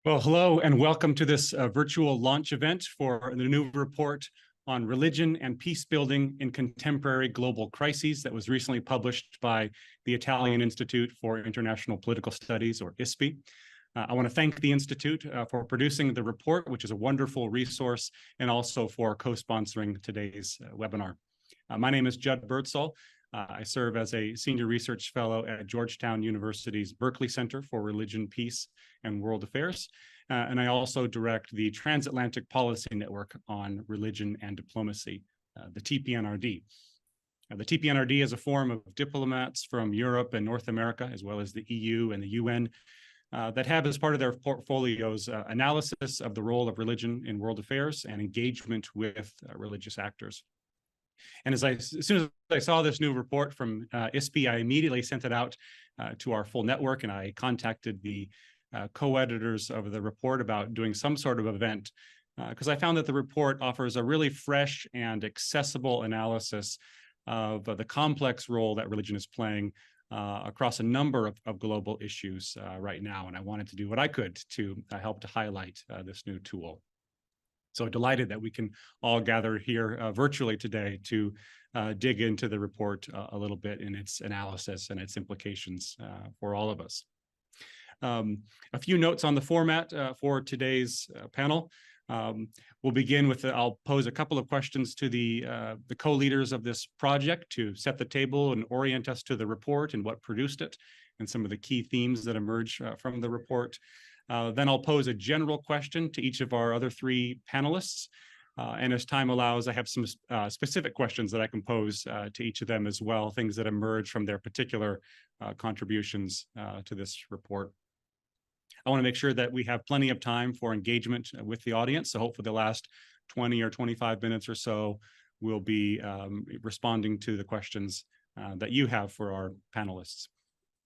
Well, hello and welcome to this virtual launch event for the new report on religion and peace building in contemporary global crises that was recently published by the Italian Institute for International Political Studies, or ISPI. I want to thank the Institute for producing the report, which is a wonderful resource, and also for co-sponsoring today's webinar. My name is Judd Birdsall. I serve as a senior research fellow at Georgetown University's Berkeley Center for Religion, Peace, and World Affairs. And I also direct the Transatlantic Policy Network on Religion and Diplomacy, the TPNRD. The TPNRD is a forum of diplomats from Europe and North America, as well as the EU and the UN, that have as part of their portfolios analysis of the role of religion in world affairs and engagement with religious actors. And as soon as I saw this new report from ISPI, I immediately sent it out to our full network, and I contacted the co-editors of the report about doing some sort of event, because I found that the report offers a really fresh and accessible analysis of the complex role that religion is playing across a number of global issues right now. And I wanted to do what I could to help to highlight this new tool. So delighted that we can all gather here virtually today to dig into the report a little bit in its analysis and its implications for all of us. A few notes on the format for today's panel. We'll begin with, I'll pose a couple of questions to the co-leaders of this project to set the table and orient us to the report and what produced it and some of the key themes that emerge from the report. Then I'll pose a general question to each of our other three panelists. And as time allows, I have some specific questions that I can pose to each of them as well, things that emerge from their particular contributions to this report. I want to make sure that we have plenty of time for engagement with the audience. So hopefully the last 20 or 25 minutes or so, we'll be responding to the questions that you have for our panelists.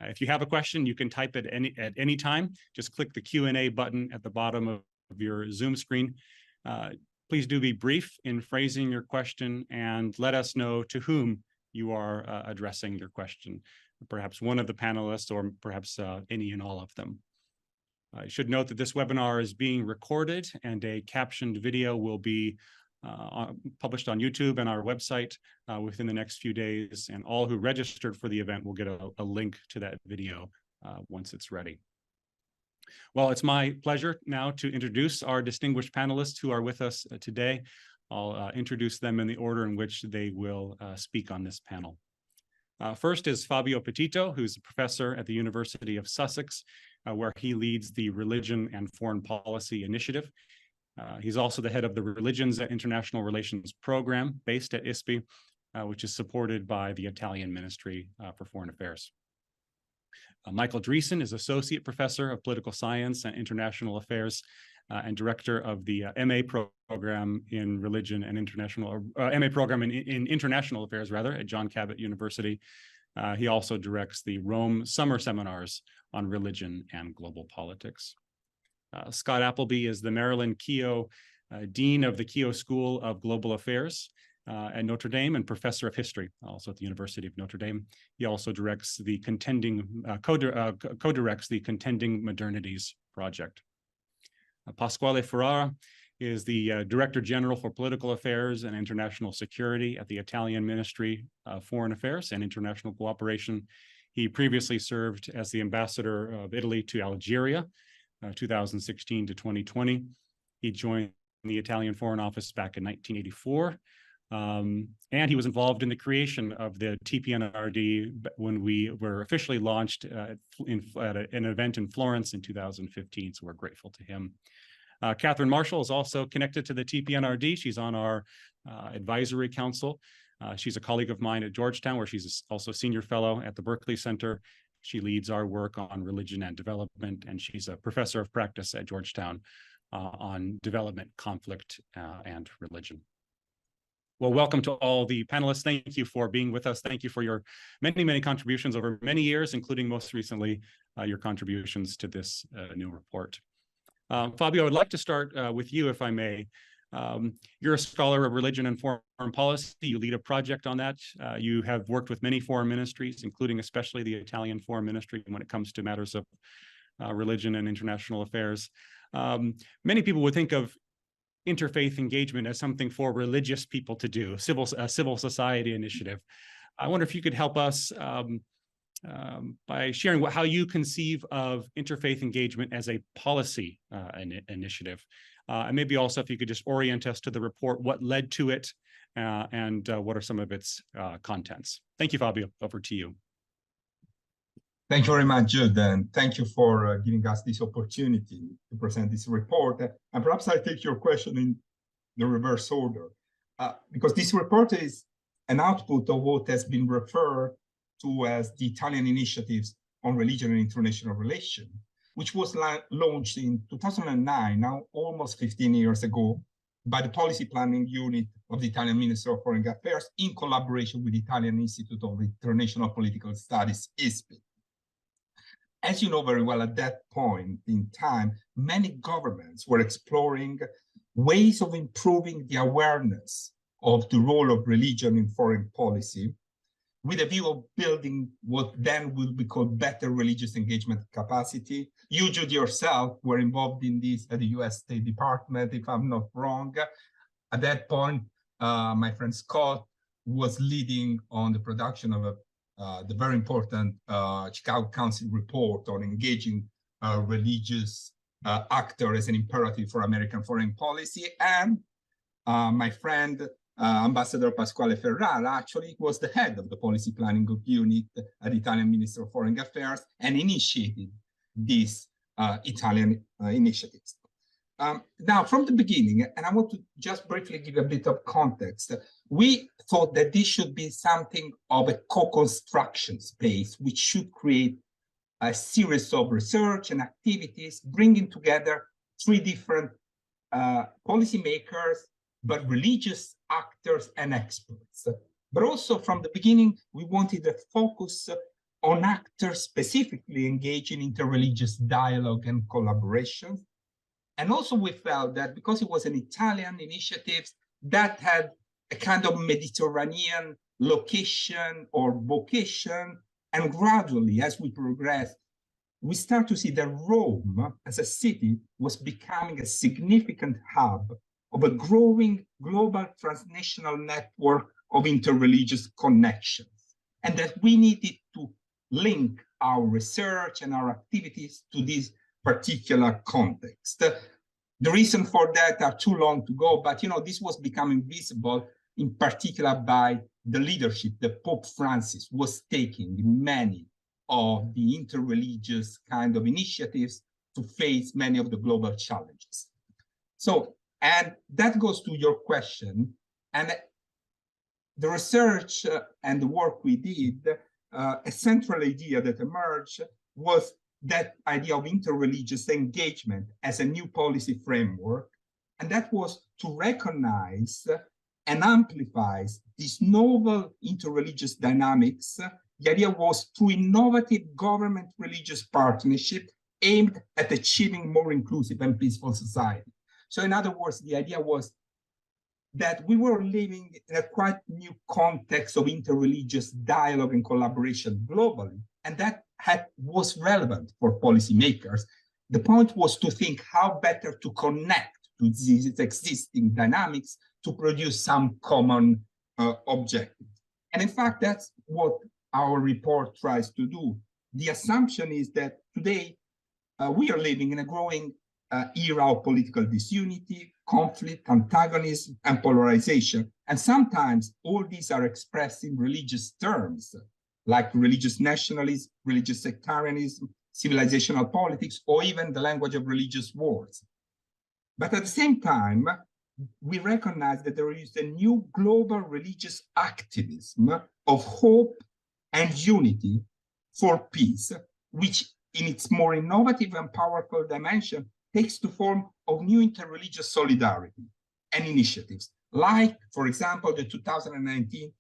If you have a question, you can type it at any time. Just click the Q&A button at the bottom of your Zoom screen. Please do be brief in phrasing your question and let us know to whom you are addressing your question, perhaps one of the panelists or perhaps any and all of them. I should note that this webinar is being recorded and a captioned video will be published on YouTube and our website within the next few days, and all who registered for the event will get a link to that video once it's ready. Well, it's my pleasure now to introduce our distinguished panelists who are with us today. I'll introduce them in the order in which they will speak on this panel. First is Fabio Petito, who's a professor at the University of Sussex, where he leads the Religion and Foreign Policy Initiative. He's also the head of the Religions and International Relations program based at ISPI, which is supported by the Italian Ministry for Foreign Affairs. Michael Dreesen is Associate Professor of Political Science and International Affairs and Director of the MA program in Religion and International, MA program in International Affairs, rather, at John Cabot University. He also directs the Rome Summer Seminars on Religion and Global Politics. Scott Appleby is the Marilyn Keough Dean of the Keough School of Global Affairs at Notre Dame and Professor of History, also at the University of Notre Dame. He also directs the co-directs the Contending Modernities project. Pasquale Ferrara is the Director General for Political Affairs and International Security at the Italian Ministry of Foreign Affairs and International Cooperation. He previously served as the Ambassador of Italy to Algeria, 2016 to 2020. He joined the Italian Foreign Office back in 1984. And he was involved in the creation of the TPNRD when we were officially launched at an event in Florence in 2015. So we're grateful to him. Catherine Marshall is also connected to the TPNRD. She's on our advisory council. She's a colleague of mine at Georgetown, where she's also a senior fellow at the Berkeley Center. She leads our work on religion and development, and she's a professor of practice at Georgetown on development, conflict, and religion. Well, welcome to all the panelists. Thank you for being with us. Thank you for your many, many contributions over many years, including most recently your contributions to this new report. Fabio, I would like to start with you, if I may. You're a scholar of religion and foreign policy. You lead a project on that. You have worked with many foreign ministries, including especially the Italian Foreign Ministry when it comes to matters of religion and international affairs. Many people would think of interfaith engagement as something for religious people to do, a civil society initiative. I wonder if you could help us by sharing how you conceive of interfaith engagement as a policy initiative. And maybe also if you could just orient us to the report, what led to it, and what are some of its contents. Thank you, Fabio. Over to you. Thank you very much, Jude, and thank you for giving us this opportunity to present this report. And perhaps I'll take your question in the reverse order, because this report is an output of what has been referred to as the Italian Initiatives on Religion and International Relations, which was launched in 2009, now almost 15 years ago, by the Policy Planning Unit of the Italian Ministry of Foreign Affairs in collaboration with the Italian Institute of International Political Studies, ISPI. As you know very well, at that point in time, many governments were exploring ways of improving the awareness of the role of religion in foreign policy, with a view of building what then will be called better religious engagement capacity. You, Jude, yourself were involved in this at the US State Department, if I'm not wrong. At that point, my friend Scott was leading on the production of the very important Chicago Council report on engaging religious actors as an imperative for American foreign policy. And my friend, Ambassador Pasquale Ferrara, actually was the head of the policy planning unit at the Italian Ministry of Foreign Affairs and initiated these Italian initiatives. Now, from the beginning, and I want to just briefly give a bit of context, we thought that this should be something of a co-construction space, which should create a series of research and activities, bringing together three different policymakers, but religious actors and experts. But also from the beginning, we wanted a focus on actors specifically engaged in interreligious dialogue and collaboration. And also we felt that because it was an Italian initiative that had a kind of Mediterranean location or vocation, and gradually as we progressed, we start to see that Rome as a city was becoming a significant hub of a growing global transnational network of interreligious connections, and that we needed to link our research and our activities to this particular context. The reason for that are too long to go, but this was becoming visible in particular by the leadership that Pope Francis was taking in many of the interreligious kind of initiatives to face many of the global challenges. So, and that goes to your question, and the research and the work we did, a central idea that emerged was that idea of interreligious engagement as a new policy framework, and that was to recognize and amplify these novel interreligious dynamics. The idea was through innovative government-religious partnership aimed at achieving more inclusive and peaceful society. So in other words, the idea was that we were living in a quite new context of interreligious dialogue and collaboration globally, and that was relevant for policymakers. The point was to think how better to connect to these existing dynamics to produce some common objective. And in fact, that's what our report tries to do. The assumption is that today we are living in a growing era of political disunity, conflict, antagonism, and polarization. And sometimes all these are expressed in religious terms, like religious nationalism, religious sectarianism, civilizational politics, or even the language of religious wars. But at the same time, we recognize that there is a new global religious activism of hope and unity for peace, which in its more innovative and powerful dimension takes the form of new interreligious solidarity and initiatives, like, for example, the 2019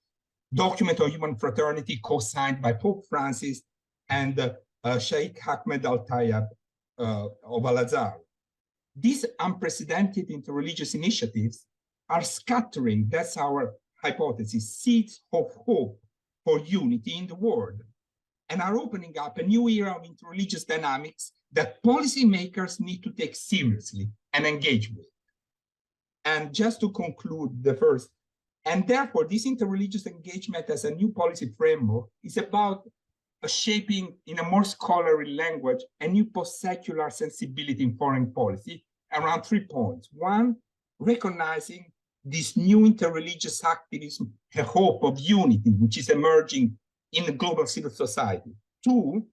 document on human fraternity co-signed by Pope Francis and Sheikh Ahmed Al-Tayeb of Al-Azhar. These unprecedented interreligious initiatives are scattering, that's our hypothesis, seeds of hope for unity in the world, and are opening up a new era of interreligious dynamics that policymakers need to take seriously and engage with. And just to conclude the first, and therefore this interreligious engagement as a new policy framework is about shaping in a more scholarly language a new post-secular sensibility in foreign policy around 3 points. One, recognizing this new interreligious activism, a hope of unity, which is emerging in the global civil society. Two,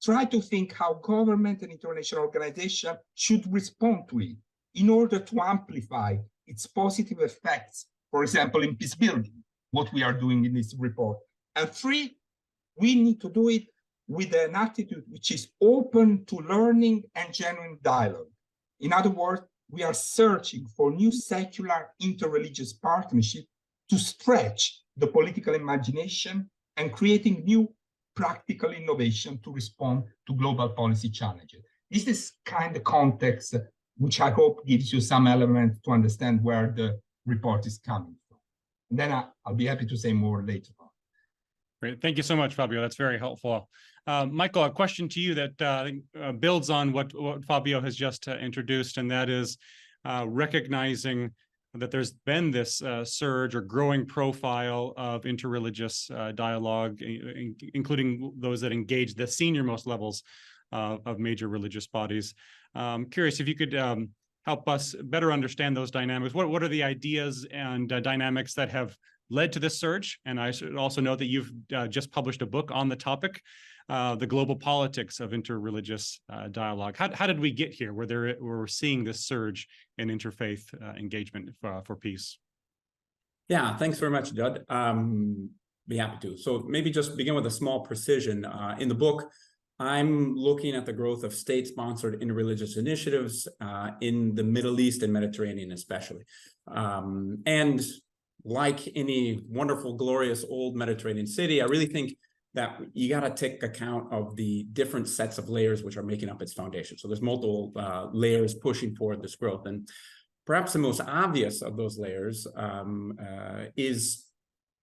try to think how government and international organizations should respond to it in order to amplify its positive effects, for example, in peace building, what we are doing in this report. And three, we need to do it with an attitude which is open to learning and genuine dialogue. In other words, we are searching for new secular interreligious partnerships to stretch the political imagination and creating new practical innovation to respond to global policy challenges. This is kind of context which I hope gives you some element to understand where the report is coming from. And then I'll be happy to say more later on. Great. Thank you so much, Fabio. That's very helpful. Michael, a question to you that builds on what Fabio has just introduced, and that is recognizing that there's been this surge or growing profile of interreligious dialogue, including those that engage the senior-most levels of major religious bodies. Curious if you could help us better understand those dynamics. What are the ideas and dynamics that have led to this surge? And I should also note that you've just published a book on the topic, The Global Politics of Interreligious Dialogue. How did we get here where we're seeing this surge in interfaith engagement for peace? Yeah, thanks very much, Judd. Be happy to. So maybe just begin with a small precision. In the book, I'm looking at the growth of state-sponsored interreligious initiatives in the Middle East and Mediterranean especially. And like any wonderful, glorious old Mediterranean city, I really think that you got to take account of the different sets of layers which are making up its foundation. So there's multiple layers pushing forward this growth. And perhaps the most obvious of those layers is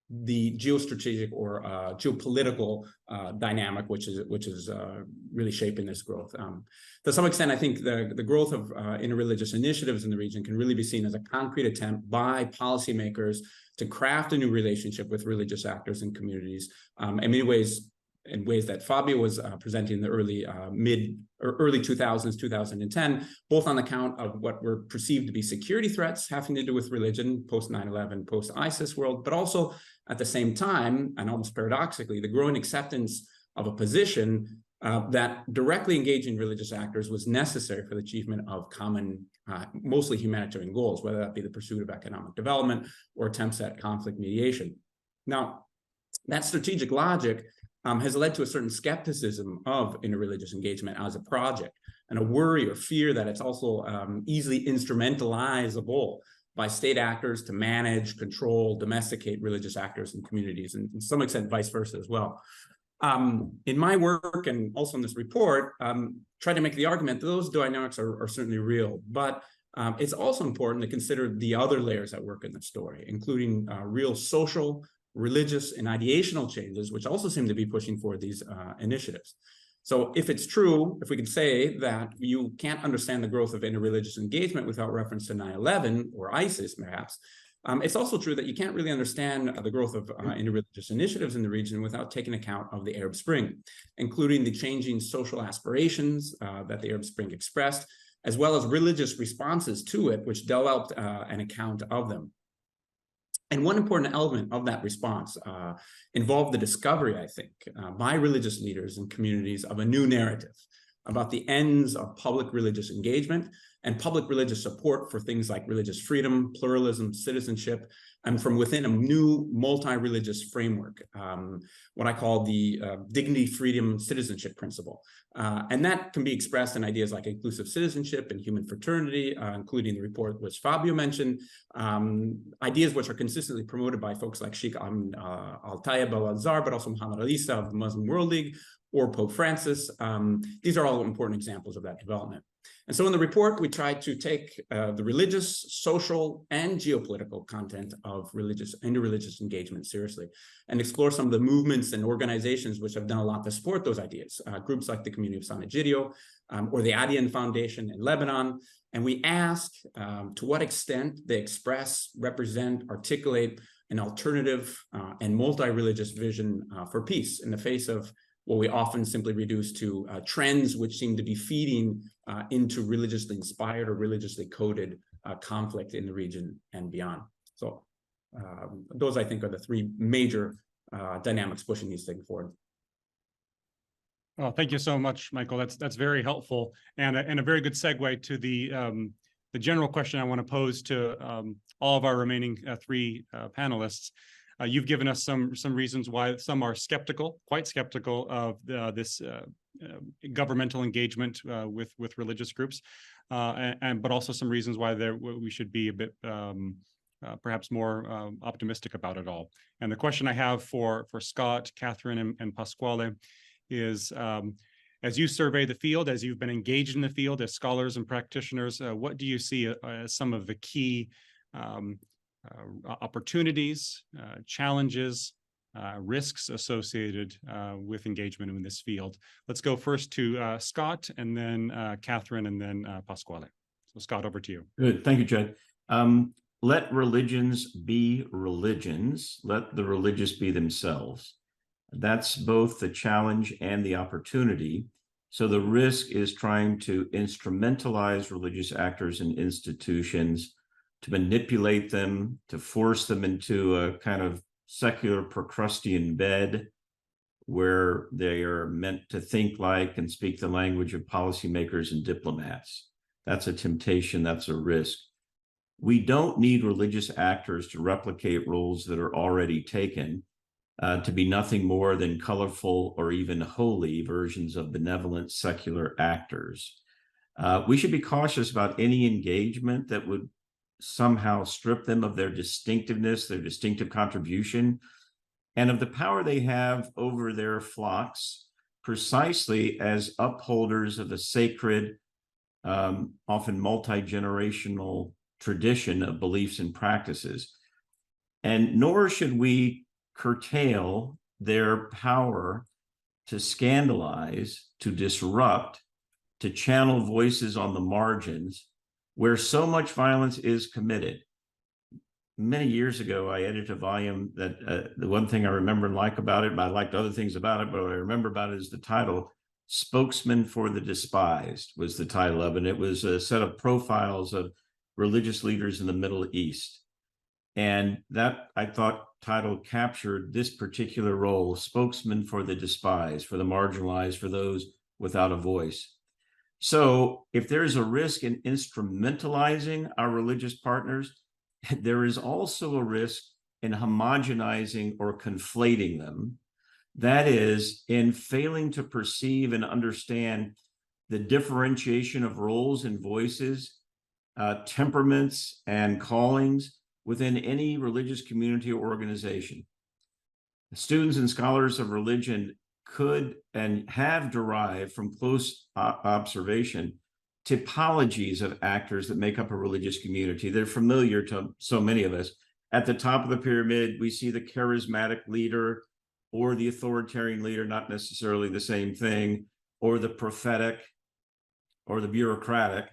the geostrategic or geopolitical dynamic, which is really shaping this growth. To some extent, I think the growth of interreligious initiatives in the region can really be seen as a concrete attempt by policymakers to craft a new relationship with religious actors and communities in many ways, in ways that Fabio was presenting in the early 2000s, 2010, both on account of what were perceived to be security threats having to do with religion, post 9/11, post ISIS world, but also at the same time, and almost paradoxically, the growing acceptance of a position that directly engaging religious actors was necessary for the achievement of common, mostly humanitarian goals, whether that be the pursuit of economic development or attempts at conflict mediation. Now, that strategic logic has led to a certain skepticism of interreligious engagement as a project, and a worry or fear that it's also easily instrumentalizable by state actors to manage, control, domesticate religious actors and communities, and to some extent vice versa as well. In my work and also in this report, try to make the argument that those dynamics are certainly real, but it's also important to consider the other layers at work in the story, including real social, religious, and ideational changes, which also seem to be pushing forward these initiatives. So if it's true, if we can say that you can't understand the growth of interreligious engagement without reference to 9/11 or ISIS, perhaps, it's also true that you can't really understand the growth of interreligious initiatives in the region without taking account of the Arab Spring, including the changing social aspirations that the Arab Spring expressed, as well as religious responses to it, which developed an account of them. And one important element of that response involved the discovery, I think, by religious leaders and communities of a new narrative about the ends of public religious engagement and public religious support for things like religious freedom, pluralism, citizenship, and from within a new multi-religious framework, what I call the dignity, freedom, citizenship principle. And that can be expressed in ideas like inclusive citizenship and human fraternity, including the report which Fabio mentioned, ideas which are consistently promoted by folks like Sheikh Al-Tayeb al-Azhar, but also Muhammad Al-Isa of the Muslim World League, or Pope Francis. These are all important examples of that development. And so in the report, we tried to take the religious, social, and geopolitical content of interreligious engagement seriously and explore some of the movements and organizations which have done a lot to support those ideas. Groups like the Community of San Egidio, or the Adian Foundation in Lebanon. And we ask to what extent they express, represent, articulate an alternative and multi-religious vision for peace in the face of what we often simply reduce to trends which seem to be feeding into religiously inspired or religiously coded conflict in the region and beyond. So those, I think, are the three major dynamics pushing these things forward. Well, thank you so much, Michael. That's very helpful, and a very good segue to the general question I want to pose to all of our remaining three panelists. You've given us some reasons why some are skeptical, quite skeptical of this governmental engagement with religious groups, but also some reasons why we should be a bit perhaps more optimistic about it all. And the question I have for Scott, Catherine, and Pasquale is, as you survey the field, as you've been engaged in the field as scholars and practitioners, what do you see as some of the key opportunities, challenges, risks associated with engagement in this field? Let's go first to Scott, and then Catherine, and then Pasquale. So Scott, over to you. Good, thank you, Jed. Let religions be religions. Let the religious be themselves. That's both the challenge and the opportunity. So the risk is trying to instrumentalize religious actors and institutions, to manipulate them, to force them into a kind of secular Procrustean bed where they are meant to think like and speak the language of policymakers and diplomats. That's a temptation, that's a risk. We don't need religious actors to replicate roles that are already taken, to be nothing more than colorful or even holy versions of benevolent secular actors. We should be cautious about any engagement that would somehow strip them of their distinctiveness, their distinctive contribution, and of the power they have over their flocks, precisely as upholders of a sacred, often multi-generational tradition of beliefs and practices. And nor should we curtail their power to scandalize, to disrupt, to channel voices on the margins where so much violence is committed. Many years ago, I edited a volume that the one thing I remember and like about it, but I liked other things about it, but what I remember about it is the title, Spokesman for the Despised was the title of it. And it was a set of profiles of religious leaders in the Middle East. And that, I thought, title captured this particular role, spokesman for the despised, for the marginalized, for those without a voice. So if there's a risk in instrumentalizing our religious partners, there is also a risk in homogenizing or conflating them. That is, in failing to perceive and understand the differentiation of roles and voices, temperaments and callings within any religious community or organization. Students and scholars of religion could and have derived from close observation typologies of actors that make up a religious community. They're familiar to so many of us. At the top of the pyramid, we see the charismatic leader or the authoritarian leader, not necessarily the same thing, or the prophetic or the bureaucratic.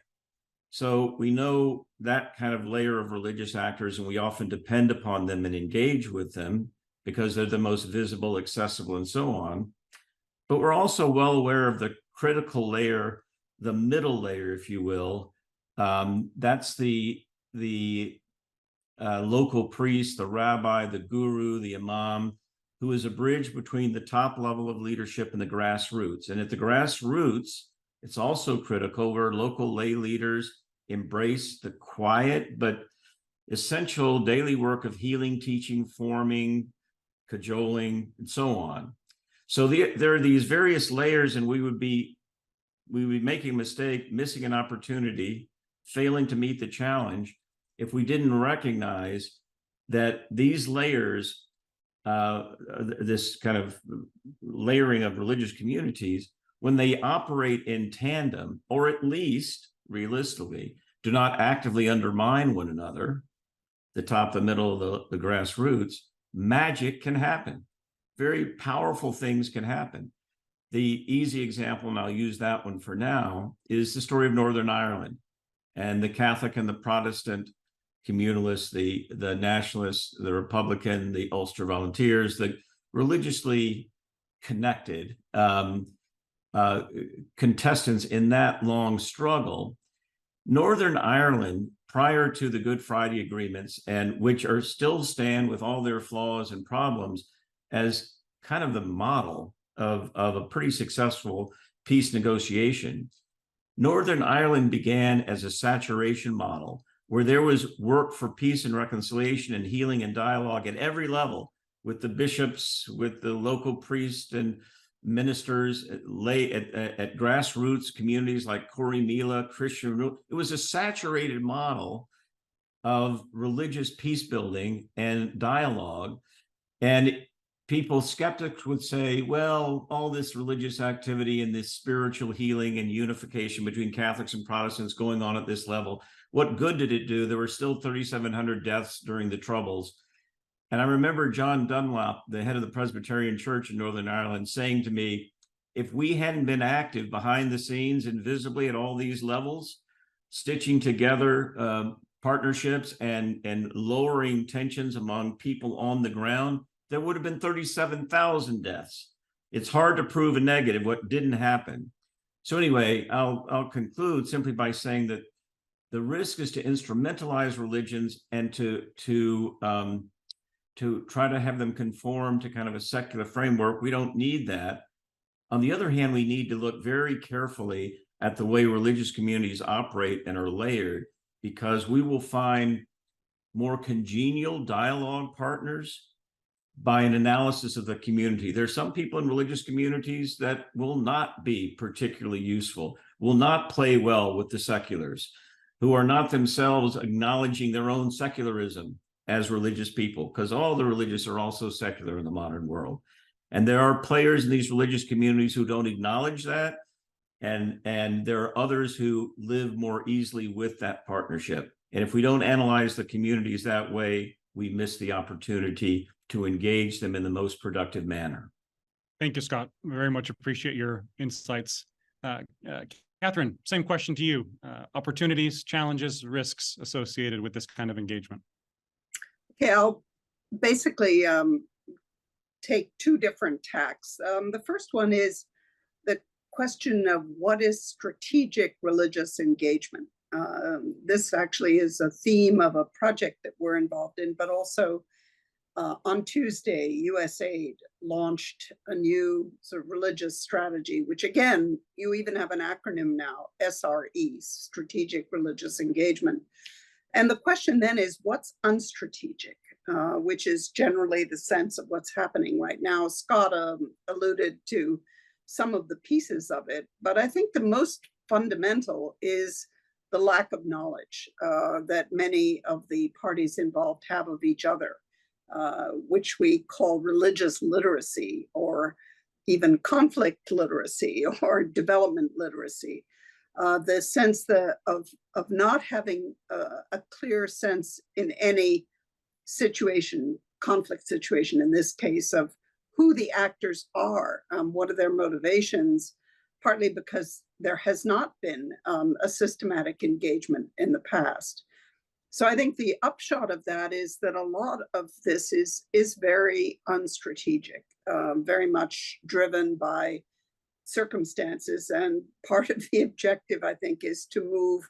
So we know that kind of layer of religious actors, and we often depend upon them and engage with them because they're the most visible, accessible, and so on. But we're also well aware of the critical layer, the middle layer, if you will. That's the local priest, the rabbi, the guru, the imam, who is a bridge between the top level of leadership and the grassroots. And at the grassroots, it's also critical where local lay leaders embrace the quiet but essential daily work of healing, teaching, forming, cajoling, and so on. So there are these various layers, and we would be making a mistake, missing an opportunity, failing to meet the challenge if we didn't recognize that these layers, this kind of layering of religious communities, when they operate in tandem, or at least realistically, do not actively undermine one another, the top, the middle, the grassroots, magic can happen. Very powerful things can happen. The easy example, and I'll use that one for now, is the story of Northern Ireland and the Catholic and the Protestant communalists, the nationalists, the Republican, the Ulster Volunteers, the religiously connected contestants in that long struggle. Northern Ireland, prior to the Good Friday agreements, and which are still stand with all their flaws and problems as kind of the model of a pretty successful peace negotiation. Northern Ireland began as a saturation model where there was work for peace and reconciliation and healing and dialogue at every level with the bishops, with the local priests and ministers, at grassroots communities like Corrymeela, Christian. It was a saturated model of religious peace building and dialogue. And people, skeptics would say, well, all this religious activity and this spiritual healing and unification between Catholics and Protestants going on at this level, what good did it do? There were still 3,700 deaths during the Troubles. And I remember John Dunlop, the head of the Presbyterian Church in Northern Ireland, saying to me, if we hadn't been active behind the scenes invisibly at all these levels, stitching together partnerships and lowering tensions among people on the ground, there would have been 37,000 deaths. It's hard to prove a negative what didn't happen. So anyway, I'll conclude simply by saying that the risk is to instrumentalize religions and to try to have them conform to kind of a secular framework. We don't need that. On the other hand, we need to look very carefully at the way religious communities operate and are layered, because we will find more congenial dialogue partners by an analysis of the community. There are some people in religious communities that will not be particularly useful, will not play well with the seculars, who are not themselves acknowledging their own secularism as religious people, because all the religious are also secular in the modern world. And there are players in these religious communities who don't acknowledge that. And there are others who live more easily with that partnership. And if we don't analyze the communities that way, we miss the opportunity to engage them in the most productive manner. Thank you, Scott. Very much appreciate your insights. Catherine, same question to you. Opportunities, challenges, risks associated with this kind of engagement. Okay, I'll basically take two different tacks. The first one is the question of what is strategic religious engagement. This actually is a theme of a project that we're involved in, but also on Tuesday, USAID launched a new sort of religious strategy, which again, you even have an acronym now, SRE, Strategic Religious Engagement. And the question then is, what's unstrategic, which is generally the sense of what's happening right now. Scott alluded to some of the pieces of it, but I think the most fundamental is the lack of knowledge that many of the parties involved have of each other, which we call religious literacy, or even conflict literacy, or development literacy. The sense of not having a clear sense in any situation, conflict situation in this case, of who the actors are, what are their motivations, partly because there has not been a systematic engagement in the past. So I think the upshot of that is that a lot of this is very unstrategic, very much driven by circumstances. And part of the objective, I think, is to move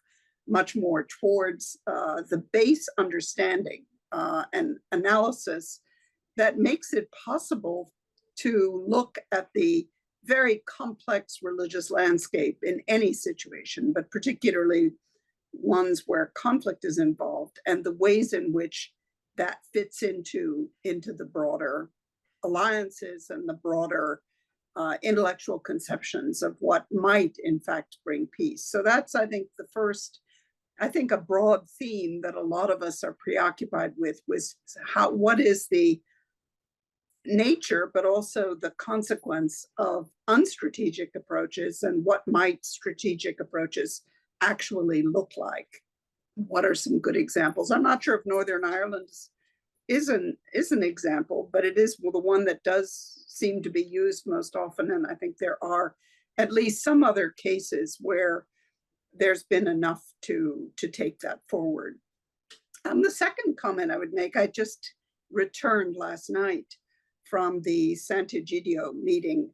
much more towards the base understanding and analysis that makes it possible to look at the very complex religious landscape in any situation, but particularly ones where conflict is involved, and the ways in which that fits into the broader alliances and the broader intellectual conceptions of what might in fact bring peace. So that's, I think, the first, I think, a broad theme that a lot of us are preoccupied with was what is the nature, but also the consequence of unstrategic approaches, and what might strategic approaches actually look like. What are some good examples? I'm not sure if Northern Ireland is is an example, but it is the one that does seem to be used most often. And I think there are at least some other cases where there's been enough to take that forward. The second comment I would make, I just returned last night from the Sant'Egidio meeting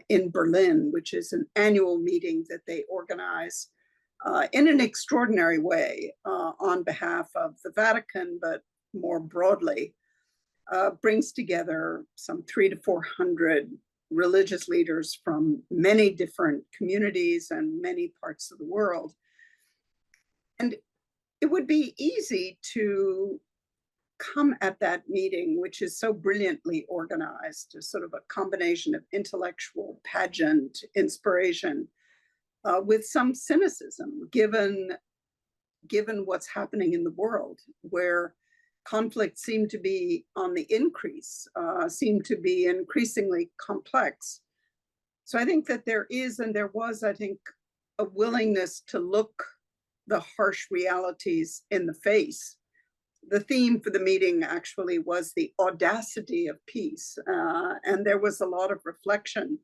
in Berlin, which is an annual meeting that they organize in an extraordinary way on behalf of the Vatican, but more broadly, brings together some 300 to 400 religious leaders from many different communities and many parts of the world. And it would be easy to come at that meeting, which is so brilliantly organized, as sort of a combination of intellectual pageant inspiration, with some cynicism, given what's happening in the world, where conflicts seem to be on the increase, seem to be increasingly complex. So I think that there is, and there was, I think, a willingness to look the harsh realities in the face. The theme for the meeting actually was the audacity of peace. And there was a lot of reflection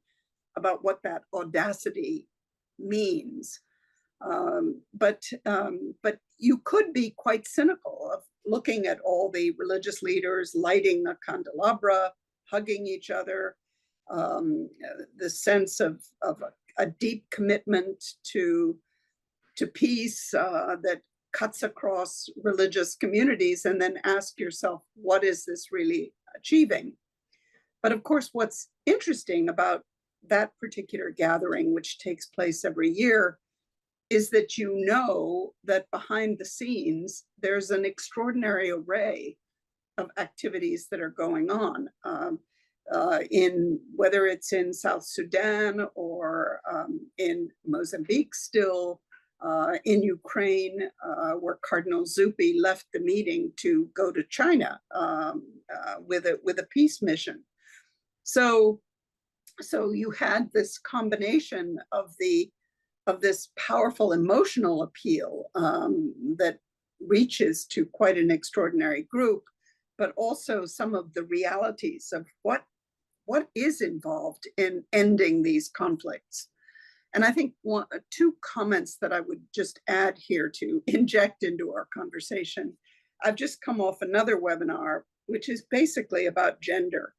about what that audacity means. But you could be quite cynical of looking at all the religious leaders lighting a candelabra, hugging each other, the sense of a deep commitment to peace that cuts across religious communities, and then ask yourself, what is this really achieving? But of course, what's interesting about that particular gathering, which takes place every year, is that you know that behind the scenes, there's an extraordinary array of activities that are going on, in whether it's in South Sudan or in Mozambique still, in Ukraine, where Cardinal Zuppi left the meeting to go to China with a peace mission. So you had this combination of this powerful emotional appeal that reaches to quite an extraordinary group, but also some of the realities of what is involved in ending these conflicts. And I think two comments that I would just add here to inject into our conversation. I've just come off another webinar, which is basically about gender.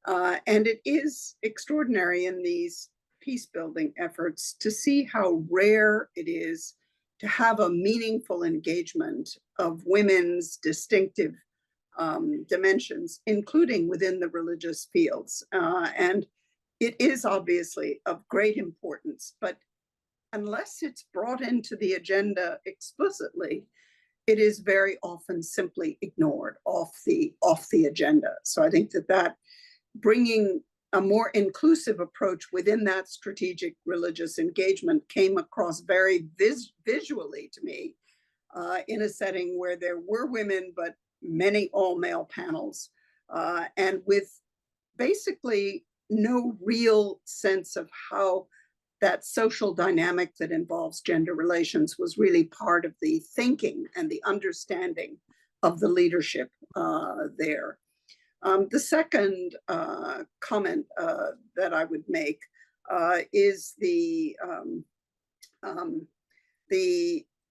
And it is extraordinary in these peace building efforts to see how rare it is to have a meaningful engagement of women's distinctive dimensions, including within the religious fields. And it is obviously of great importance, but unless it's brought into the agenda explicitly, it is very often simply ignored off the agenda. So I think that bringing a more inclusive approach within that strategic religious engagement came across very visually to me in a setting where there were women, but many all-male panels, and with basically no real sense of how that social dynamic that involves gender relations was really part of the thinking and the understanding of the leadership there. The second comment that I would make is the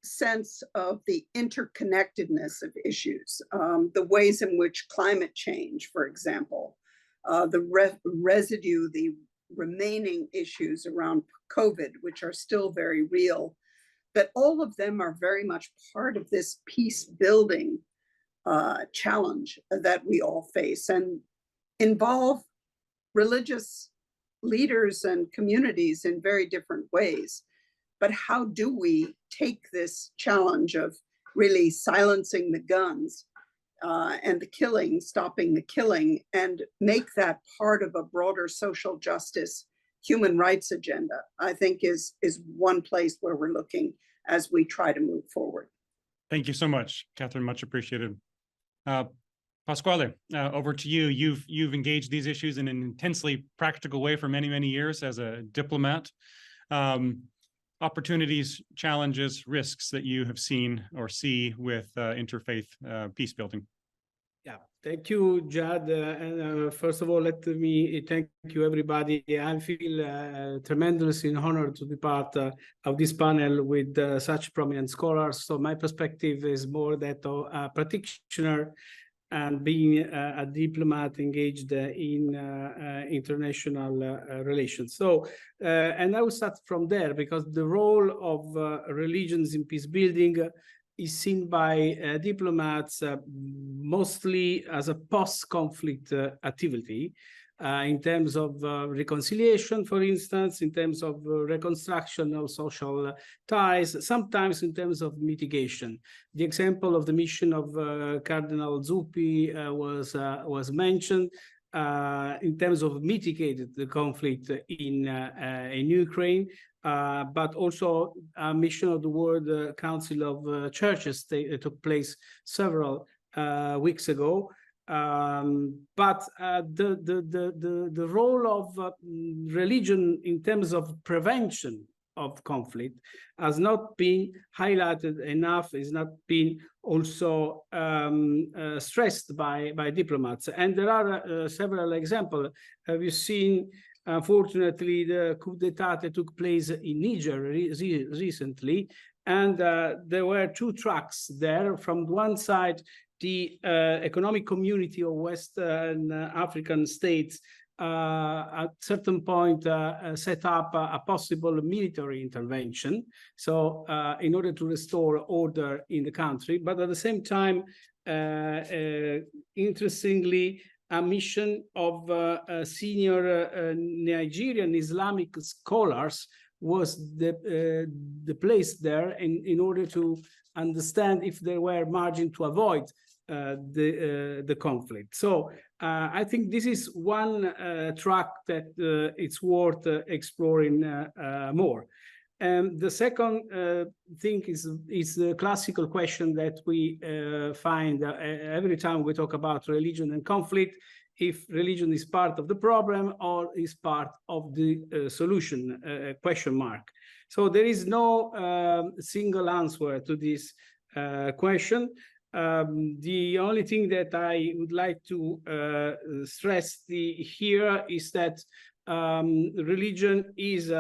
sense of the interconnectedness of issues, the ways in which climate change, for example, the residue, the remaining issues around COVID, which are still very real, that all of them are very much part of this peace building challenge that we all face and involve religious leaders and communities in very different ways. But how do we take this challenge of really silencing the guns and the killing, stopping the killing, and make that part of a broader social justice, human rights agenda, I think is one place where we're looking as we try to move forward. Thank you so much, Catherine, much appreciated. Pasquale, over to you. You've engaged these issues in an intensely practical way for many, many years as a diplomat. Opportunities, challenges, risks that you have seen or see with interfaith peace building. Yeah, thank you, Jad. And first of all, let me thank you, everybody. I feel tremendously honored to be part of this panel with such prominent scholars. So my perspective is more that of a practitioner and being a diplomat engaged in international relations. So, and I will start from there because the role of religions in peace building is seen by diplomats mostly as a post-conflict activity in terms of reconciliation, for instance, in terms of reconstruction of social ties, sometimes in terms of mitigation. The example of the mission of Cardinal Zuppi was mentioned in terms of mitigated the conflict in Ukraine. But also a mission of the World Council of Churches took place several weeks ago. But the role of religion in terms of prevention of conflict has not been highlighted enough, is not been also stressed by diplomats. And there are several examples. Have you seen? Unfortunately, the coup d'etat that took place in Niger recently, and there were two tracks there. From one side, the economic community of Western African states at certain point set up a possible military intervention, so in order to restore order in the country. But at the same time, interestingly, a mission of senior Nigerian Islamic scholars was the place there in order to understand if there were margin to avoid the conflict. So I think this is one track that it's worth exploring more. And the second thing is the classical question that we find every time we talk about religion and conflict, if religion is part of the problem or is part of the solution, question mark. So there is no single answer to this question. The only thing that I would like to stress here is that religion is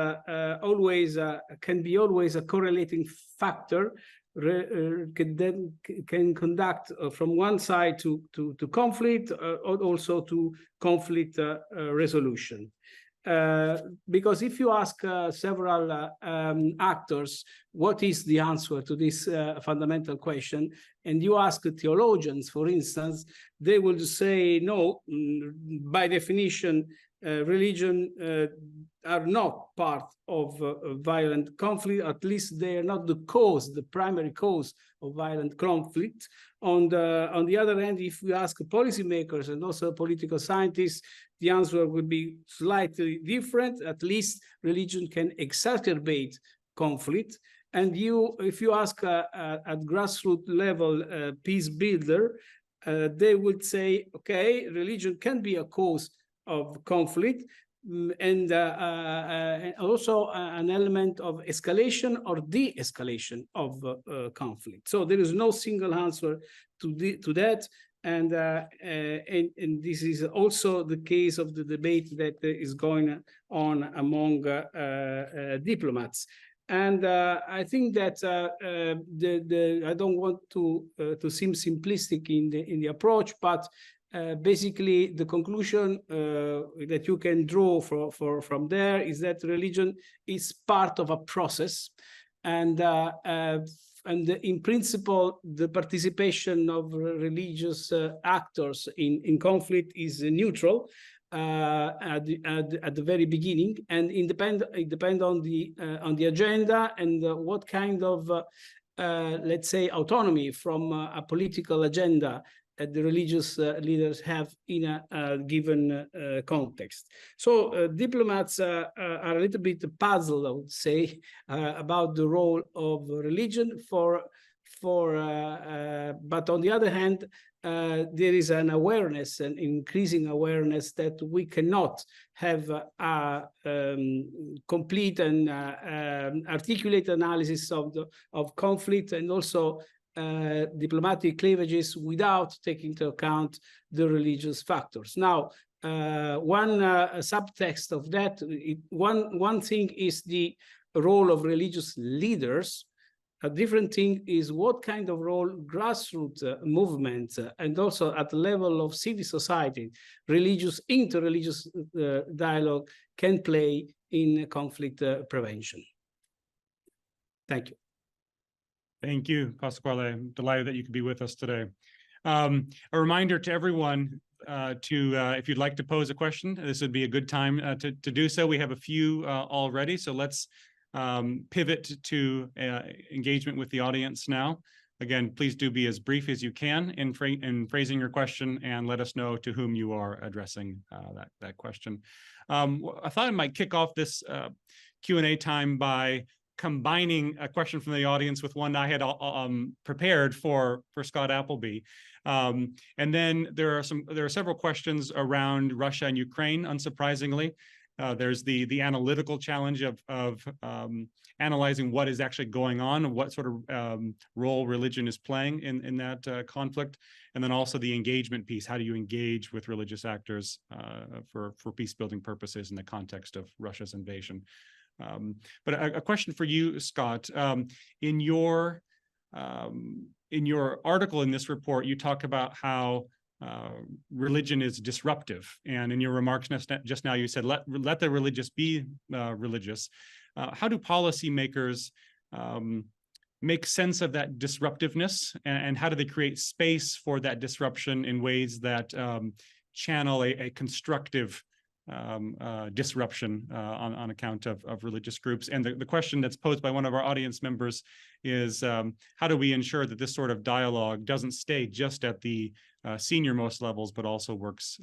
always can be always a correlating factor, can conduct from one side to conflict, also to conflict resolution. Because if you ask several actors what is the answer to this fundamental question, and you ask theologians, for instance, they will say no, by definition, religion are not part of violent conflict. At least they are not the cause, the primary cause of violent conflict. On the other hand, if we ask policymakers and also political scientists, the answer would be slightly different. At least religion can exacerbate conflict. And if you ask at grassroots level peace builder, they would say, okay, religion can be a cause of conflict, and also an element of escalation or de-escalation of conflict. So there is no single answer to that, and this is also the case of the debate that is going on among diplomats. And I think that I don't want to seem simplistic in the approach, but basically, the conclusion that you can draw from there is that religion is part of a process, and in principle, the participation of religious actors in conflict is neutral at the very beginning, and it depends on the agenda and what kind of let's say autonomy from a political agenda the religious leaders have in a given context. So diplomats are a little bit puzzled, I would say, about the role of religion but on the other hand, there is an awareness, an increasing awareness that we cannot have a complete and articulate analysis of conflict, and also diplomatic cleavages without taking into account the religious factors. Now, one subtext of that, one thing is the role of religious leaders. A different thing is what kind of role grassroots movements and also at the level of civil society, interreligious dialogue can play in conflict prevention. Thank you. Thank you, Pasquale. I'm delighted that you could be with us today. A reminder to everyone if you'd like to pose a question, this would be a good time to do so. We have a few already, so let's pivot to engagement with the audience now. Again, please do be as brief as you can in phrasing your question, and let us know to whom you are addressing that question. I thought I might kick off this Q&A time by combining a question from the audience with one I had prepared for Scott Appleby. And then there are several questions around Russia and Ukraine, unsurprisingly. There's the analytical challenge of analyzing what is actually going on and what sort of role religion is playing in that conflict. And then also the engagement piece. How do you engage with religious actors for peace building purposes in the context of Russia's invasion? But a question for you, Scott. In your article in this report, you talk about how religion is disruptive, and in your remarks just now, you said let the religious be religious. How do policymakers make sense of that disruptiveness, and how do they create space for that disruption in ways that channel a constructive disruption on account of religious groups? And the question that's posed by one of our audience members is, how do we ensure that this sort of dialogue doesn't stay just at the senior most levels, but also works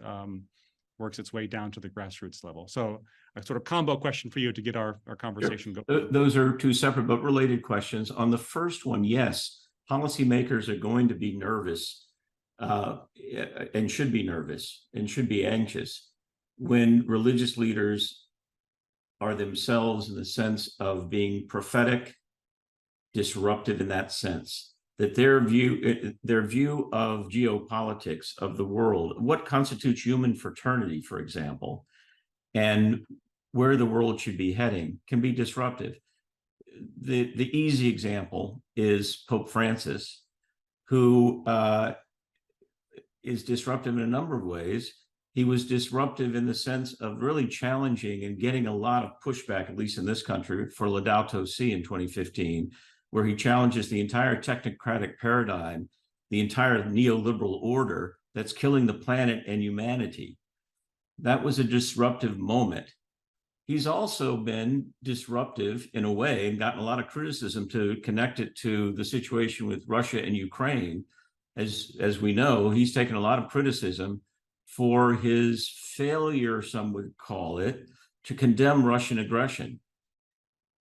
its way down to the grassroots level? So a sort of combo question for you to get our conversation going. Those are two separate but related questions. On the first one, yes, policymakers are going to be nervous and should be nervous and should be anxious when religious leaders are themselves in the sense of being prophetic, disruptive in that sense, that their view of geopolitics of the world, what constitutes human fraternity, for example, and where the world should be heading, can be disruptive. The easy example is Pope Francis, who is disruptive in a number of ways. He was disruptive in the sense of really challenging and getting a lot of pushback, at least in this country, for Laudato Si in 2015, where he challenges the entire technocratic paradigm, the entire neoliberal order that's killing the planet and humanity. That was a disruptive moment. He's also been disruptive in a way and gotten a lot of criticism to connect it to the situation with Russia and Ukraine. As we know, he's taken a lot of criticism for his failure, some would call it, to condemn Russian aggression.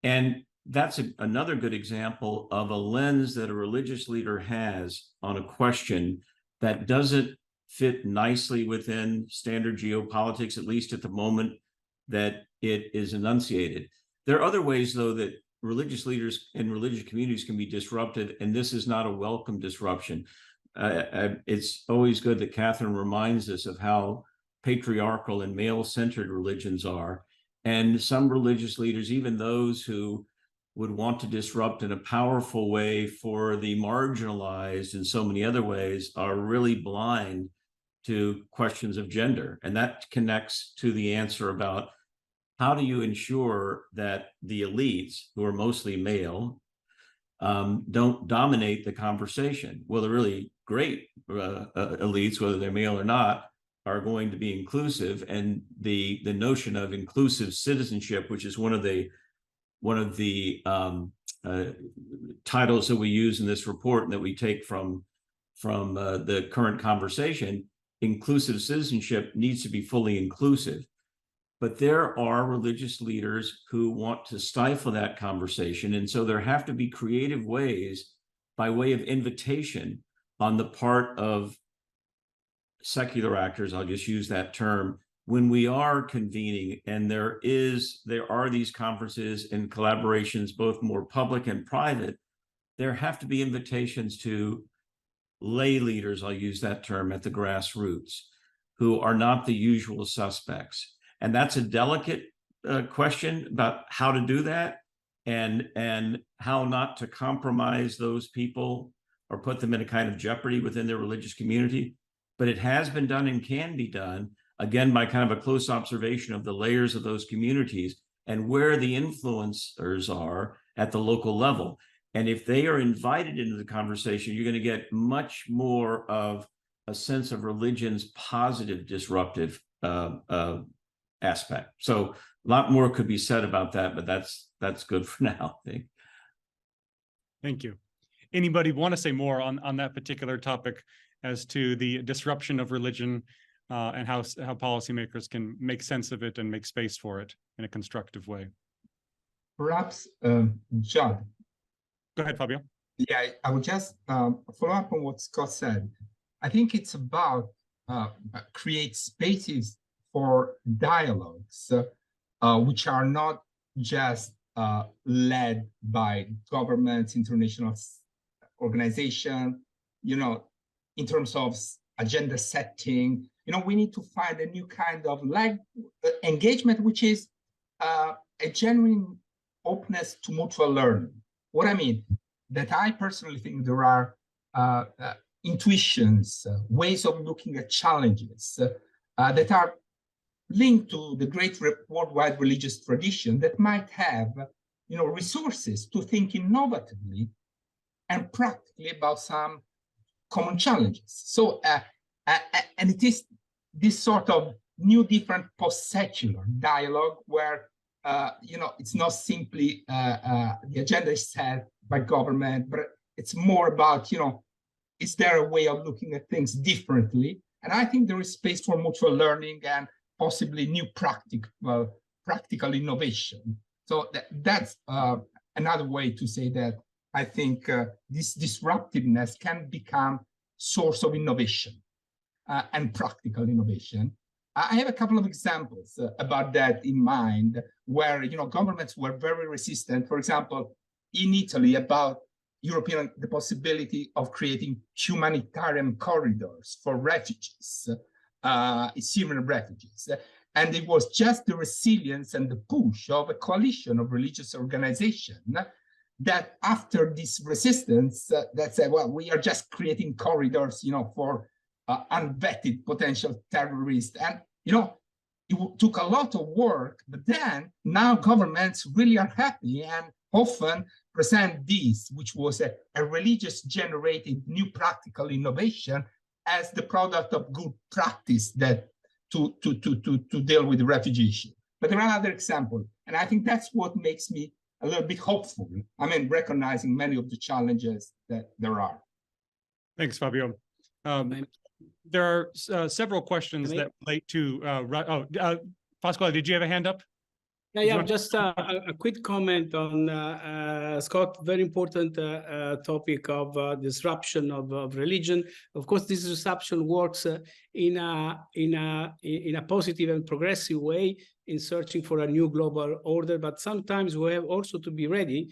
And that's another good example of a lens that a religious leader has on a question that doesn't fit nicely within standard geopolitics, at least at the moment that it is enunciated. There are other ways, though, that religious leaders and religious communities can be disrupted, and this is not a welcome disruption. It's always good that Catherine reminds us of how patriarchal and male-centered religions are. And some religious leaders, even those who would want to disrupt in a powerful way for the marginalized in so many other ways, are really blind to questions of gender. And that connects to the answer about how do you ensure that the elites, who are mostly male, don't dominate the conversation? Well, the really great elites, whether they're male or not, are going to be inclusive. And the notion of inclusive citizenship, which is one of the titles that we use in this report and that we take from the current conversation, inclusive citizenship needs to be fully inclusive. But there are religious leaders who want to stifle that conversation. And so there have to be creative ways, by way of invitation on the part of secular actors, I'll just use that term, when we are convening, and there are these conferences and collaborations, both more public and private, there have to be invitations to lay leaders, I'll use that term, at the grassroots, who are not the usual suspects. And that's a delicate question about how to do that and how not to compromise those people or put them in a kind of jeopardy within their religious community. But it has been done and can be done, again, by kind of a close observation of the layers of those communities and where the influencers are at the local level. And if they are invited into the conversation, you're going to get much more of a sense of religion's positive disruptive aspect. So a lot more could be said about that, but that's good for now, I think. Thank you. Anybody want to say more on that particular topic as to the disruption of religion and how policymakers can make sense of it and make space for it in a constructive way? Perhaps, Judd. Go ahead, Fabio. Yeah, I would just follow up on what Scott said. I think it's about create spaces for dialogues which are not just led by governments, international organization, in terms of agenda setting. We need to find a new kind of engagement, which is a genuine openness to mutual learning. What I mean, that I personally think there are intuitions, ways of looking at challenges that are linked to the great worldwide religious tradition that might have, resources to think innovatively and practically about some common challenges. So, and it is this sort of new, different post-secular dialogue where, it's not simply the agenda is set by government, but it's more about, is there a way of looking at things differently? And I think there is space for mutual learning and possibly new practical innovation. So that's another way to say that I think this disruptiveness can become source of innovation and practical innovation. I have a couple of examples about that in mind where, governments were very resistant. For example, in Italy, about the possibility of creating humanitarian corridors for refugees, Syrian refugees. And it was just the resilience and the push of a coalition of religious organizations that after this resistance, that said, well, we are just creating corridors, for unvetted potential terrorists. And, it took a lot of work, but then now governments really are happy and often present this, which was a religious generated new practical innovation, as the product of good practice that to deal with the refugee issue. But there are other examples, and I think that's what makes me a little bit hopeful. Recognizing many of the challenges that there are. Thanks, Fabio. There are several questions that relate to. Pasquale, did you have a hand up? Yeah, just a quick comment on Scott. Very important topic of disruption of religion. Of course, this disruption works in a positive and progressive way in searching for a new global order. But sometimes we have also to be ready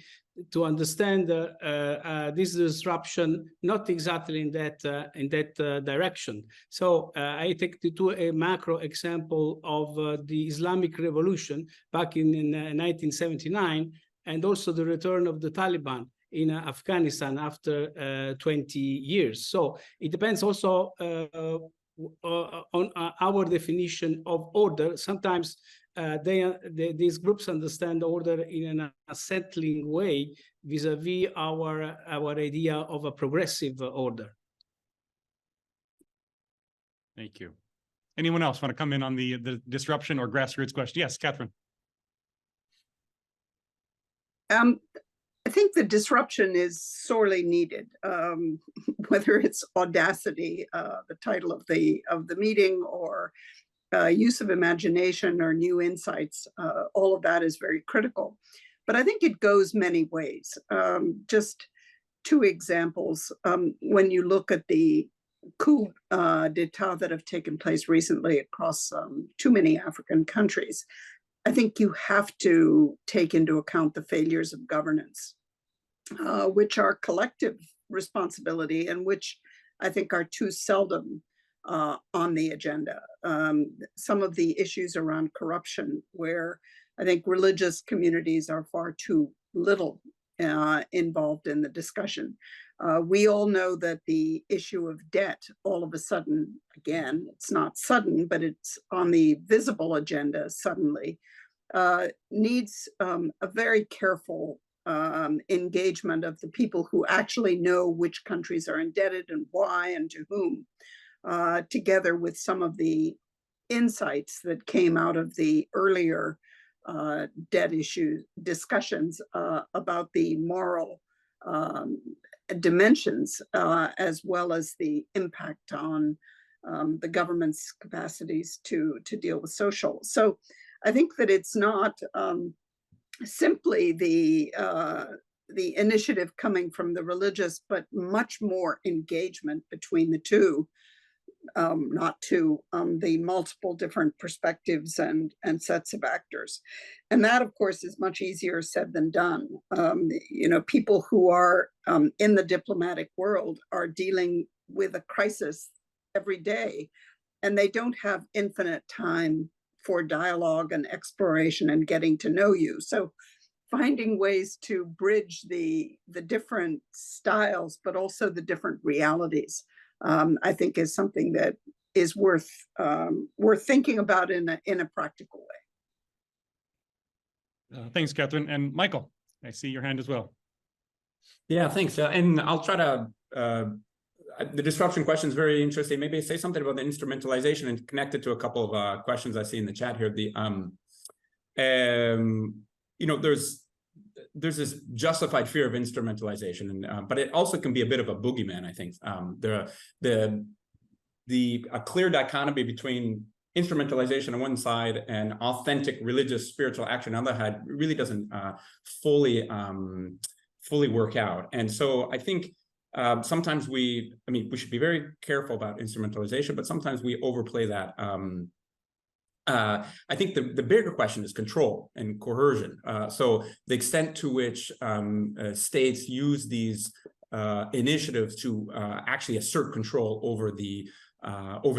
to understand this disruption not exactly in that direction. So I take a macro example of the Islamic Revolution back in 1979, and also the return of the Taliban in Afghanistan after 20 years. So it depends also on our definition of order. Sometimes these groups understand order in an unsettling way vis-a-vis our idea of a progressive order. Thank you. Anyone else want to come in on the disruption or grassroots question? Yes, Catherine. I think the disruption is sorely needed, whether it's audacity, the title of the meeting, or use of imagination or new insights. All of that is very critical. But I think it goes many ways. Just two examples. When you look at the coup d'etat that have taken place recently across too many African countries, I think you have to take into account the failures of governance. which are collective responsibility and which I think are too seldom on the agenda. Some of the issues around corruption, where I think religious communities are far too little involved in the discussion. We all know that the issue of debt, all of a sudden, again, it's not sudden, but it's on the visible agenda suddenly, needs a very careful engagement of the people who actually know which countries are indebted and why and to whom, together with some of the insights that came out of the earlier debt issue discussions about the moral dimensions, as well as the impact on the government's capacities to deal with social. So I think that it's not simply the initiative coming from the religious, but much more engagement between the two, not to the multiple different perspectives and sets of actors. And that, of course, is much easier said than done. You know, people who are in the diplomatic world are dealing with a crisis every day, and they don't have infinite time for dialogue and exploration and getting to know you. So finding ways to bridge the different styles, but also the different realities, I think is something that is worth thinking about in a practical way. Thanks, Catherine. And Michael, I see your hand as well. Yeah, thanks. And I'll try to, the disruption question is very interesting. Maybe say something about the instrumentalization and connect it to a couple of questions I see in the chat here. You know, there's this justified fear of instrumentalization, and but it also can be a bit of a boogeyman, I think. A clear dichotomy between instrumentalization on one side and authentic religious spiritual action on the other side really doesn't fully work out. And so I think sometimes we should be very careful about instrumentalization, but sometimes we overplay that. I think the bigger question is control and coercion. So the extent to which states use these initiatives to actually assert control over the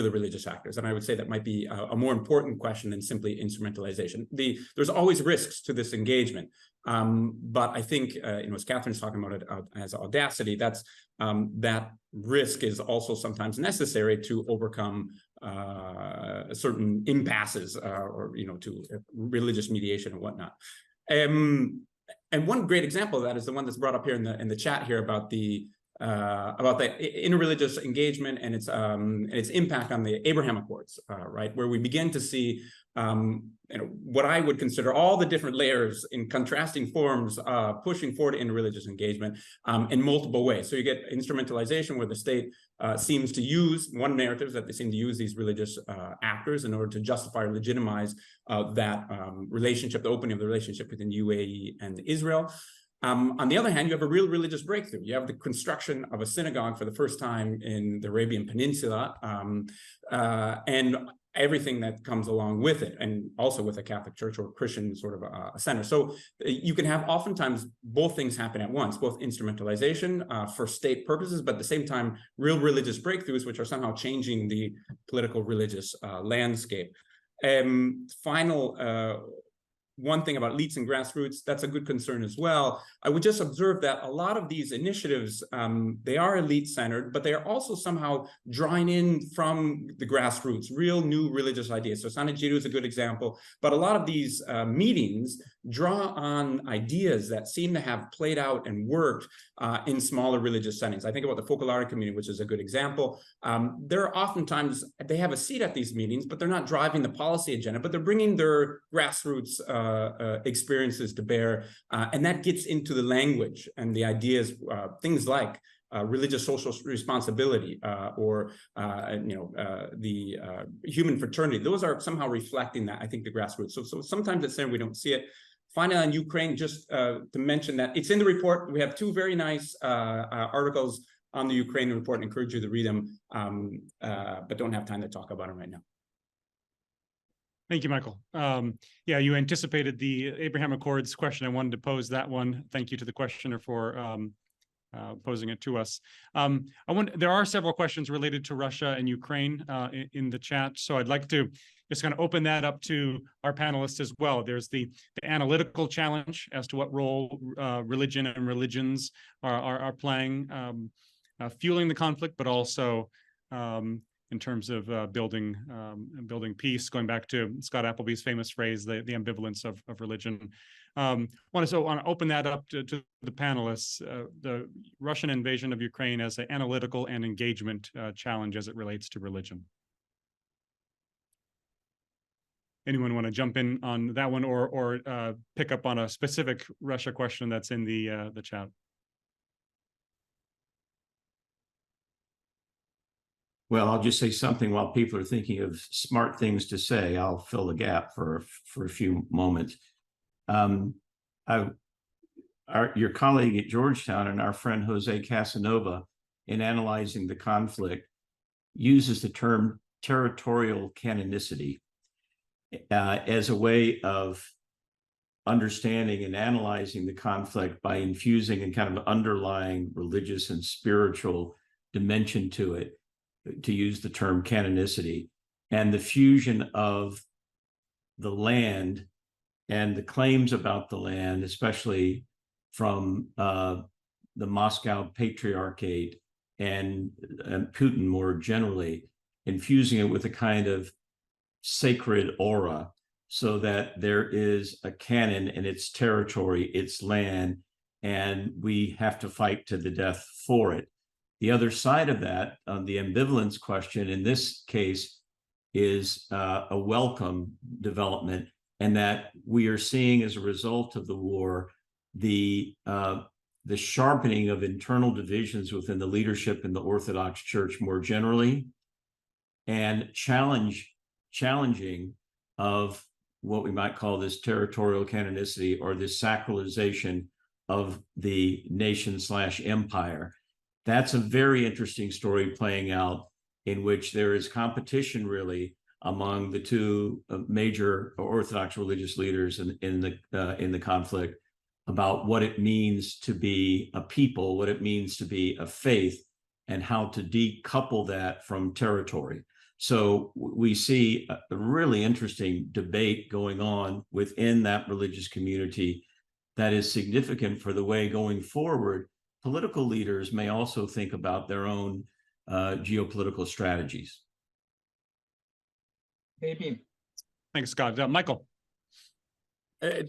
religious actors. And I would say that might be a more important question than simply instrumentalization. There's always risks to this engagement. But I think, as Catherine's talking about it as audacity, that risk is also sometimes necessary to overcome certain impasses or to religious mediation and whatnot. And one great example of that is the one that's brought up here in the chat here about the interreligious engagement and its impact on the Abraham Accords, right, where we begin to see what I would consider all the different layers in contrasting forms pushing forward interreligious engagement in multiple ways. So you get instrumentalization, where the state seems to use one narrative, that they seem to use these religious actors in order to justify or legitimize that relationship, the opening of the relationship between UAE and Israel. On the other hand, you have a real religious breakthrough. You have the construction of a synagogue for the first time in the Arabian Peninsula, and everything that comes along with it, and also with a Catholic Church or Christian sort of a center. So you can have oftentimes both things happen at once, both instrumentalization for state purposes, but at the same time, real religious breakthroughs, which are somehow changing the political religious landscape. One thing about elites and grassroots, that's a good concern as well. I would just observe that a lot of these initiatives, they are elite-centered, but they are also somehow drawing in from the grassroots, real new religious ideas. So Sana Jiru is a good example, but a lot of these meetings draw on ideas that seem to have played out and worked in smaller religious settings. I think about the Focolare community, which is a good example. They're oftentimes, they have a seat at these meetings, but they're not driving the policy agenda, but they're bringing their grassroots experiences to bear, and that gets into the language and the ideas, things like religious social responsibility or the human fraternity. Those are somehow reflecting that, I think, the grassroots. So sometimes it's there, we don't see it. Finally, on Ukraine, just to mention that it's in the report. We have two very nice articles on the Ukraine report. I encourage you to read them, but don't have time to talk about them right now. Thank you, Michael. Yeah, you anticipated the Abraham Accords question. I wanted to pose that one. Thank you to the questioner for posing it to us. There are several questions related to Russia and Ukraine in the chat, so I'd like to just kind of open that up to our panelists as well. There's the analytical challenge as to what role religion and religions are playing, fueling the conflict, but also in terms of building peace, going back to Scott Appleby's famous phrase, the ambivalence of religion. Want to open that up to the panelists, the Russian invasion of Ukraine as an analytical and engagement challenge as it relates to religion. Anyone want to jump in on that one or pick up on a specific Russia question that's in the chat? Well, I'll just say something while people are thinking of smart things to say. I'll fill the gap for a few moments. Your colleague at Georgetown and our friend Jose Casanova, in analyzing the conflict, uses the term territorial canonicity as a way of understanding and analyzing the conflict by infusing a kind of underlying religious and spiritual dimension to it, to use the term canonicity, and the fusion of the land and the claims about the land, especially from the Moscow Patriarchate and Putin more generally, infusing it with a kind of sacred aura so that there is a canon in its territory, its land, and we have to fight to the death for it. The other side of that, the ambivalence question in this case, is a welcome development, and that we are seeing as a result of the war, the sharpening of internal divisions within the leadership in the Orthodox Church more generally, and challenging of what we might call this territorial canonicity or this sacralization of the nation/empire. That's a very interesting story playing out, in which there is competition really among the two major Orthodox religious leaders in the conflict about what it means to be a people, what it means to be a faith, and how to decouple that from territory. So we see a really interesting debate going on within that religious community that is significant for the way going forward political leaders may also think about their own geopolitical strategies. Maybe. Thanks, Scott. Michael.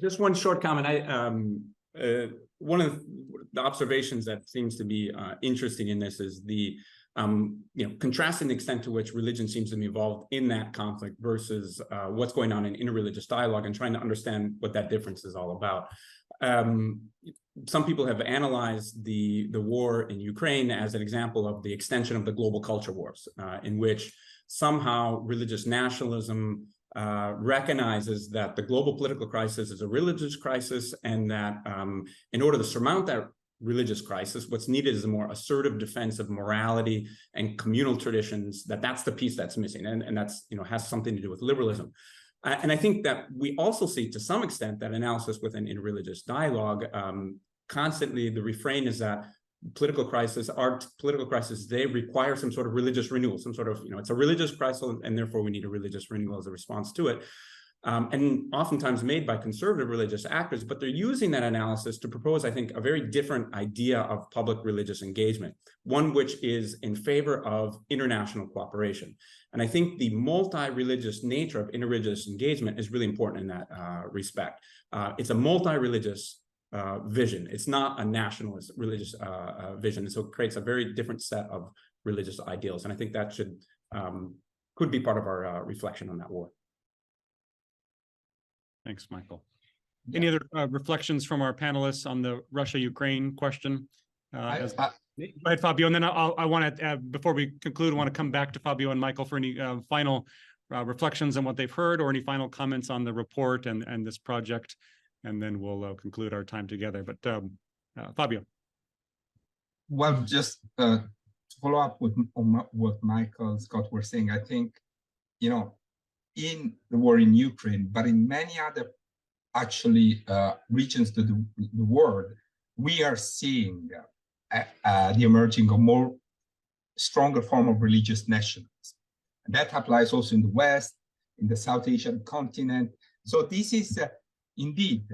Just one short comment. One of the observations that seems to be interesting in this is the contrasting the extent to which religion seems to be involved in that conflict versus what's going on in interreligious dialogue, and trying to understand what that difference is all about. Some people have analyzed the war in Ukraine as an example of the extension of the global culture wars, in which somehow religious nationalism recognizes that the global political crisis is a religious crisis, and that in order to surmount that religious crisis, what's needed is a more assertive defense of morality and communal traditions, that's the piece that's missing, and that's has something to do with liberalism. And I think that we also see, to some extent, that analysis within interreligious dialogue. Constantly, the refrain is that political crisis, they require some sort of religious renewal, some sort of, it's a religious crisis, and therefore we need a religious renewal as a response to it. And oftentimes made by conservative religious actors, but they're using that analysis to propose, I think, a very different idea of public religious engagement, one which is in favor of international cooperation. And I think the multi-religious nature of interreligious engagement is really important in that respect. It's a multi-religious vision. It's not a nationalist religious vision. And so it creates a very different set of religious ideals. And I think that could be part of our reflection on that war. Thanks, Michael. Any other reflections from our panelists on the Russia-Ukraine question? Go ahead, Fabio, and then I want to, before we conclude, I want to come back to Fabio and Michael for any final reflections on what they've heard, or any final comments on the report and this project, and then we'll conclude our time together. But Fabio. Well, just to follow up with what Michael and Scott were saying, I think, in the war in Ukraine, but in many other actually regions of the world, we are seeing the emerging of more stronger form of religious nationalism. And that applies also in the West, in the South Asian continent. So this is indeed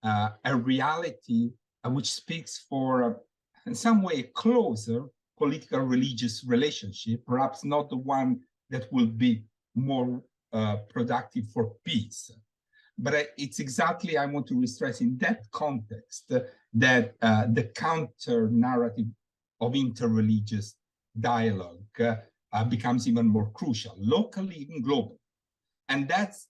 a reality which speaks for, in some way, a closer political religious relationship, perhaps not the one that will be more productive for peace. But it's exactly, I want to stress in that context that the counter narrative of interreligious dialogue becomes even more crucial, locally, even globally. And that's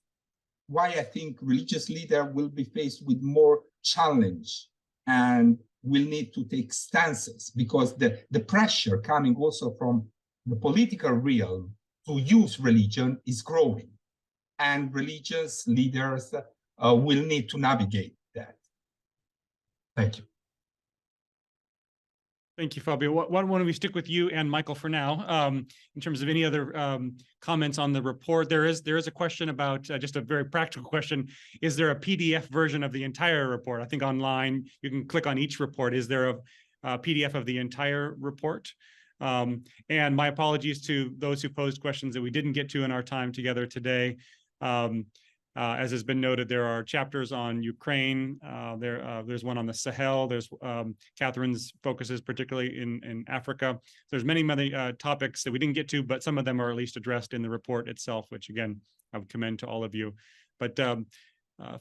why I think religious leaders will be faced with more challenge and will need to take stances, because the pressure coming also from the political realm to use religion is growing. And religious leaders will need to navigate that. Thank you. Thank you, Fabio. Why don't we stick with you and Michael for now? In terms of any other comments on the report, there is a question about just a very practical question. Is there a PDF version of the entire report? I think online you can click on each report. Is there a PDF of the entire report? And my apologies to those who posed questions that we didn't get to in our time together today. As has been noted, there are chapters on Ukraine. There's one on the Sahel. There's Catherine's focuses particularly in Africa. There's many topics that we didn't get to, but some of them are at least addressed in the report itself, which again, I would commend to all of you. But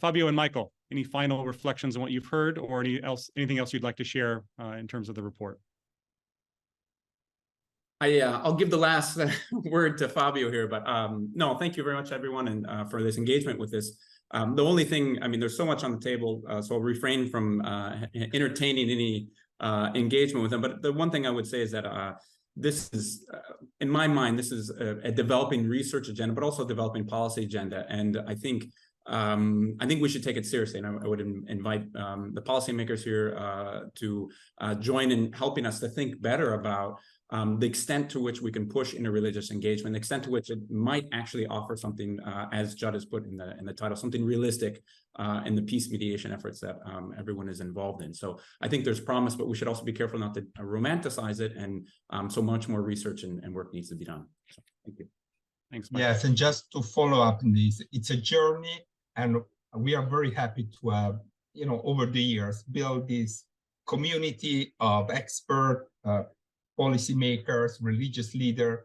Fabio and Michael, any final reflections on what you've heard, or anything else you'd like to share in terms of the report? I'll give the last word to Fabio here, but no, thank you very much, everyone, and for this engagement with this. The only thing, I mean, there's so much on the table, so I'll refrain from entertaining any engagement with them. But the one thing I would say is that this is, in my mind, this is a developing research agenda, but also a developing policy agenda. And I think we should take it seriously, and I would invite the policymakers here to join in helping us to think better about the extent to which we can push interreligious engagement, the extent to which it might actually offer something, as Judd has put in the title, something realistic in the peace mediation efforts that everyone is involved in. So I think there's promise, but we should also be careful not to romanticize it, and so much more research and work needs to be done. So, thank you. Thanks, Michael. Yes, and just to follow up on this, it's a journey, and we are very happy to have, over the years, build this community of expert policymakers, religious leaders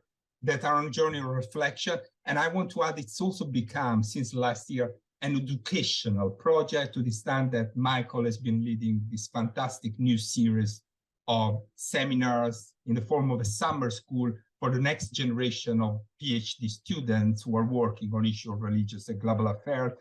that are on a journey of reflection. And I want to add, it's also become, since last year, an educational project, to the extent that Michael has been leading this fantastic new series of seminars in the form of a summer school for the next generation of PhD students who are working on issues of religious and global affairs.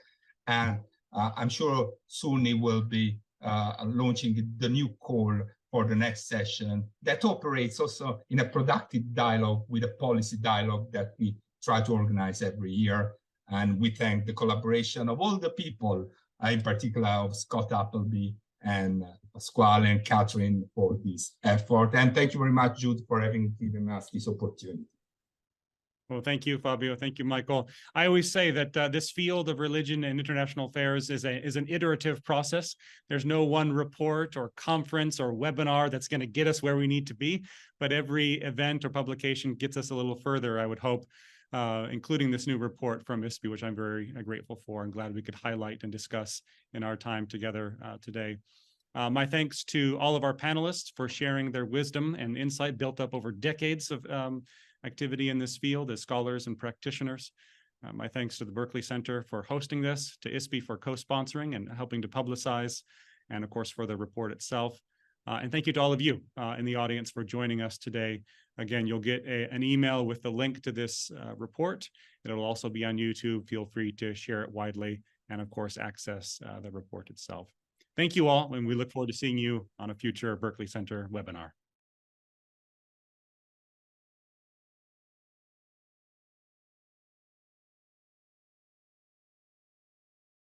And I'm sure soon he will be launching the new call for the next session that operates also in a productive dialogue with a policy dialogue that we try to organize every year. And we thank the collaboration of all the people, in particular of Scott Appleby and Pasquale and Catherine for this effort. And thank you very much, Jude, for having given us this opportunity. Well, thank you, Fabio. Thank you, Michael. I always say that this field of religion and international affairs is an iterative process. There's no one report or conference or webinar that's going to get us where we need to be, but every event or publication gets us a little further, I would hope, including this new report from ISPI, which I'm very grateful for and glad we could highlight and discuss in our time together today. My thanks to all of our panelists for sharing their wisdom and insight built up over decades of activity in this field as scholars and practitioners. My thanks to the Berkeley Center for hosting this, to ISPI for co-sponsoring and helping to publicize, and of course for the report itself. And thank you to all of you in the audience for joining us today. Again, you'll get an email with the link to this report. It'll also be on YouTube. Feel free to share it widely and of course access the report itself. Thank you all, and we look forward to seeing you on a future Berkeley Center webinar.